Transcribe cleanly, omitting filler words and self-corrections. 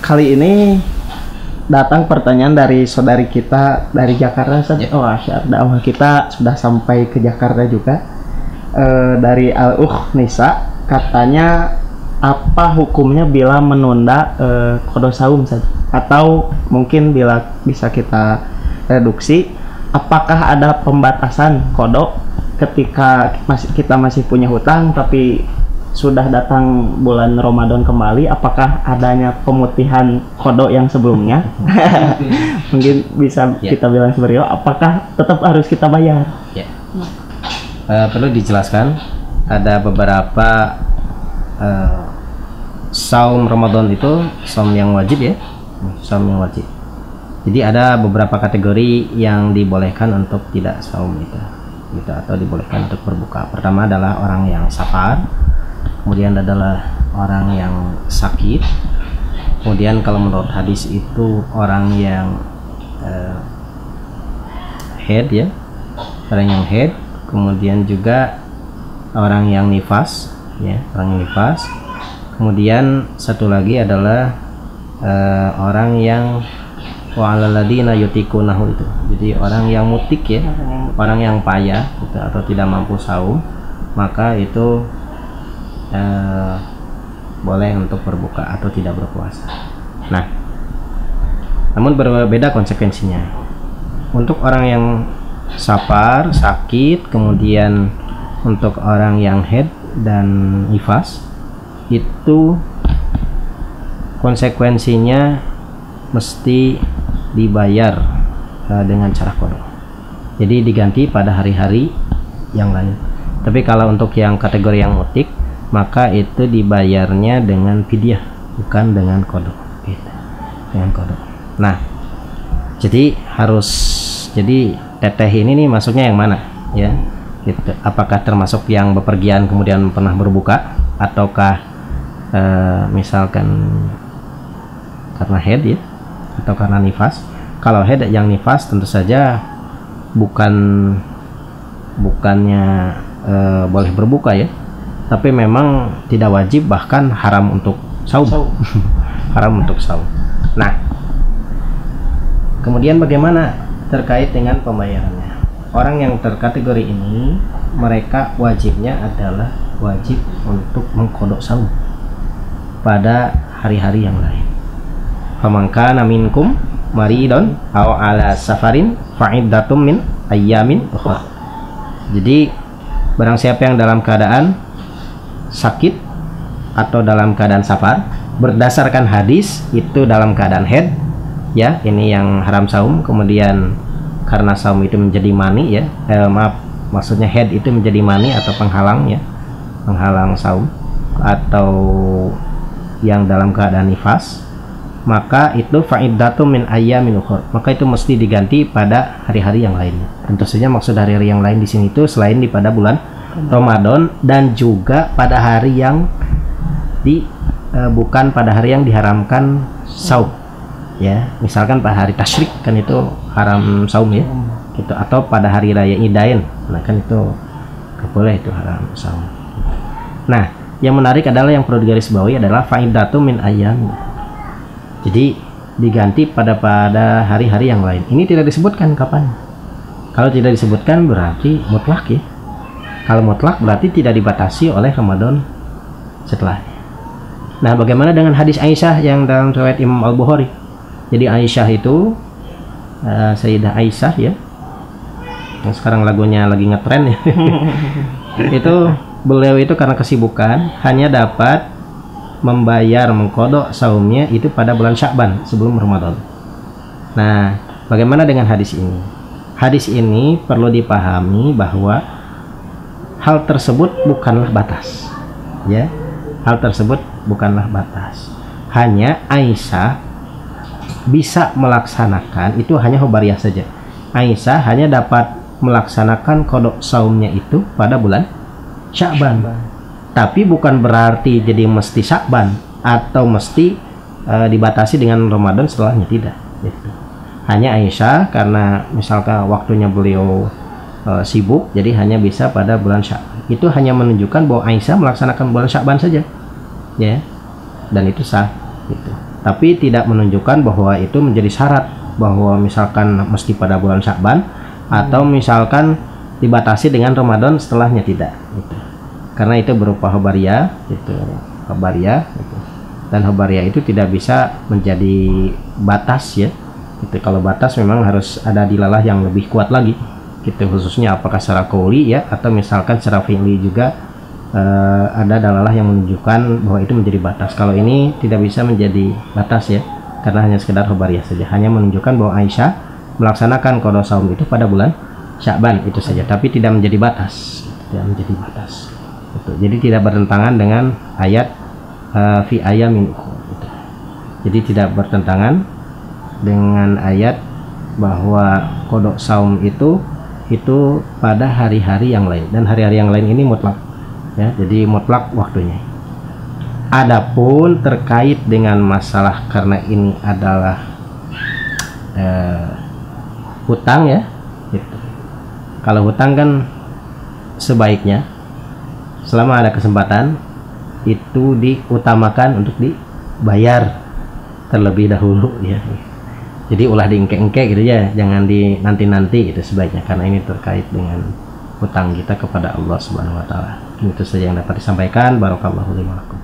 kali ini datang pertanyaan dari saudari kita dari Jakarta. Oh, asyar dakwah kita sudah sampai ke Jakarta juga. Dari Al-Ukh Nisa, katanya apa hukumnya bila menunda qada saum saja? Atau mungkin bila bisa kita reduksi, apakah ada pembatasan qada ketika kita masih punya hutang tapi sudah datang bulan Ramadan kembali, apakah adanya pemutihan qada yang sebelumnya? Mungkin bisa kita bilang seperti itu, apakah tetap harus kita bayar? Perlu dijelaskan, ada beberapa saum Ramadan itu saum yang wajib ya, saum yang wajib. Jadi ada beberapa kategori yang dibolehkan untuk tidak saum itu atau dibolehkan untuk berbuka. Pertama adalah orang yang safar, kemudian adalah orang yang sakit, kemudian kalau menurut hadis itu orang yang haid ya, orang yang haid, kemudian juga orang yang nifas ya, orang yang nifas. Kemudian satu lagi adalah orang yang wa'alaladina yutikunahu itu, jadi orang yang mutik ya, orang yang payah gitu, atau tidak mampu saum, maka itu boleh untuk berbuka atau tidak berpuasa. Nah, namun berbeda konsekuensinya. Untuk orang yang safar, sakit, kemudian untuk orang yang haid dan nifas, itu konsekuensinya mesti dibayar dengan cara qada. Jadi diganti pada hari-hari yang lain. Tapi kalau untuk yang kategori yang mutik, maka itu dibayarnya dengan fidyah, bukan dengan qada. Dengan qada. Nah, jadi teteh ini nih masuknya yang mana ya? Gitu. Apakah termasuk yang bepergian kemudian pernah berbuka, ataukah misalkan karena haid ya, atau karena nifas? Kalau haid yang nifas tentu saja bukannya boleh berbuka ya, tapi memang tidak wajib, bahkan haram untuk saum. Haram untuk saum. Nah, kemudian bagaimana terkait dengan pembayarannya? Orang yang terkategori ini, mereka wajibnya adalah wajib untuk mengqada saum pada hari-hari yang lain. Faman kana minkum maridon aw ala safarin fa'iddatum min ayyamin ukhra. Jadi barang siapa yang dalam keadaan sakit atau dalam keadaan safar, berdasarkan hadis itu dalam keadaan haid ya, ini yang haram saum. Kemudian karena saum itu menjadi mani ya, maksudnya haid itu menjadi mani atau penghalang ya, penghalang saum, atau yang dalam keadaan nifas, maka itu fa'iddatum min ayyamin ukhra, maka itu mesti diganti pada hari-hari yang lainnya. Tentu saja maksud hari-hari yang lain di sini itu selain di pada bulan Ramadan, dan juga pada hari yang bukan pada hari yang diharamkan saum ya, misalkan pada hari tasyrik kan itu haram saum ya gitu, atau pada hari raya Idain, nah kan itu gak boleh, itu haram saum. Nah, yang menarik adalah yang perlu digarisbawahi adalah fa'iddatum min ayyam, jadi diganti pada hari-hari yang lain. Ini tidak disebutkan kapan. Kalau tidak disebutkan berarti mutlak ya. Kalau mutlak berarti tidak dibatasi oleh Ramadan setelahnya. Nah, bagaimana dengan hadis Aisyah yang dalam riwayat Imam Al-Bukhari? Jadi Aisyah itu Sayyidah Aisyah ya, yang sekarang lagunya lagi ngetren ya. Itu beliau itu karena kesibukan hanya dapat membayar mengqada saumnya itu pada bulan Sya'ban sebelum Ramadan. Nah, bagaimana dengan hadis ini? Hadis ini perlu dipahami bahwa hal tersebut bukanlah batas ya, hal tersebut bukanlah batas. Hanya Aisyah bisa melaksanakan itu hanya khobariyah saja. Aisyah hanya dapat melaksanakan qada saumnya itu pada bulan Sya'ban, tapi bukan berarti jadi mesti Sya'ban atau mesti dibatasi dengan Ramadan setelahnya, tidak gitu. Hanya Aisyah karena misalkan waktunya beliau sibuk, jadi hanya bisa pada bulan Sya'ban. Itu hanya menunjukkan bahwa Aisyah melaksanakan bulan Sya'ban saja ya, dan itu sah gitu. tapi tidak menunjukkan bahwa itu menjadi syarat bahwa misalkan mesti pada bulan Sya'ban atau misalkan dibatasi dengan Ramadan setelahnya, tidak gitu. Karena itu berupa khobariyah gitu, khobariyah gitu. Dan khobariyah itu tidak bisa menjadi batas ya gitu. Kalau batas memang harus ada dilalah yang lebih kuat lagi gitu, khususnya apakah secara qauli ya atau misalkan secara fi'li juga ada dalalah yang menunjukkan bahwa itu menjadi batas. Kalau ini tidak bisa menjadi batas ya, karena hanya sekedar khobariyah saja, hanya menunjukkan bahwa Aisyah melaksanakan qada saum itu pada bulan Sya'ban itu saja, tapi tidak menjadi batas, tidak menjadi batas gitu. Jadi tidak bertentangan dengan ayat fi ayamin ukhra gitu. Jadi tidak bertentangan dengan ayat bahwa qada saum itu pada hari-hari yang lain, dan hari-hari yang lain ini mutlak ya, jadi mutlak waktunya. Adapun terkait dengan masalah karena ini adalah hutang ya gitu. Kalau hutang kan sebaiknya selama ada kesempatan itu diutamakan untuk dibayar terlebih dahulu ya. Jadi ulah diengke-engke gitu ya, jangan di nanti-nanti gitu sebaiknya, karena ini terkait dengan hutang kita kepada Allah Subhanahu wa taala. Itu saja yang dapat disampaikan. Barakallahu li wa lakum.